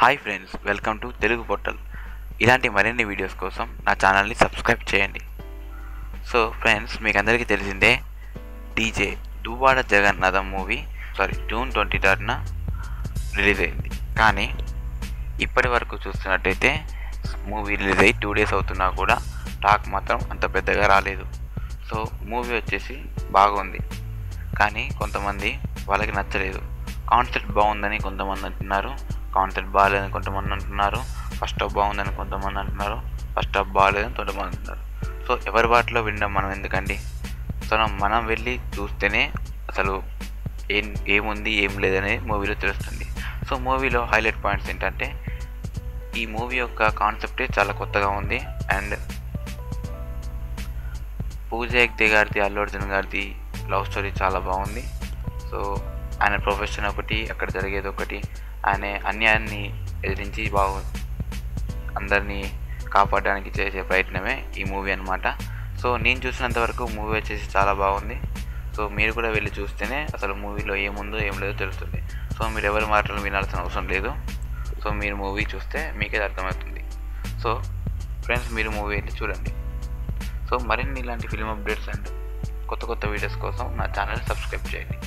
Hi friends, welcome to Telugu portal. ఇలాంటి మరిన్ని videos కోసం నా ఛానల్ని సబ్స్క్రైబ్ చేయండి. సో ఫ్రెండ్స్, మీకు అందరికీ తెలిసిందే DJ Duvvada Jagannadham movie June 23న రిలీజ్ అయింది. కానీ ఇప్పటి వరకు చూస్తున్నట్టయితే మూవీ రిలీజ్ అయ్యి 2 days అవుతున్నా కూడా టాక్ మాత్రం అంత పెద్దగా రాలేదు. సో మూవీ వచ్చేసి బాగుంది, కానీ కొంతమంది వాళ్ళకి నచ్చలేదు. కాన్సెప్ట్ బాగుందని కొంతమంది అంటున్నారు, కాన్సెప్ట్ బాగాలేదని కొంతమంది అంటున్నారు, ఫస్ట్ హాఫ్ బాగుందని కొంతమంది అంటున్నారు, ఫస్ట్ హాఫ్ బాగాలేదని కొంతమంది అంటున్నారు. సో ఎవరి వాటిలో వినడం మనం ఎందుకండి? సో మనం వెళ్ళి చూస్తేనే అసలు ఏముంది ఏం లేదని మూవీలో తెలుస్తుంది. సో మూవీలో హైలైట్ పాయింట్స్ ఏంటంటే, ఈ మూవీ యొక్క కాన్సెప్టే చాలా కొత్తగా ఉంది. అండ్ పూజ హెగ్డే గారిది, అల్లు అర్జున్ గారిది లవ్ స్టోరీ చాలా బాగుంది. సో ఆయన ప్రొఫెషన్ ఒకటి, అక్కడ జరిగేది ఒకటి, ఆయన అన్యాయాన్ని ఎదిరించి అందరినీ కాపాడడానికి చేసే ప్రయత్నమే ఈ మూవీ అనమాట. సో నేను చూసినంత వరకు మూవీ వచ్చేసి చాలా బాగుంది. సో మీరు కూడా వెళ్ళి చూస్తేనే అసలు మూవీలో ఏముందో ఏం లేదో తెలుస్తుంది. సో మీరు ఎవరి మాటలు వినాల్సిన అవసరం లేదు. సో మీరు మూవీ చూస్తే మీకే అర్థమవుతుంది. సో ఫ్రెండ్స్, మీరు మూవీ వెళ్ళి చూడండి. సో మరిన్ని ఇలాంటి ఫిల్మ్ అప్డేట్స్ అండ్ కొత్త వీడియోస్ కోసం నా ఛానల్ సబ్స్క్రైబ్ చేయండి.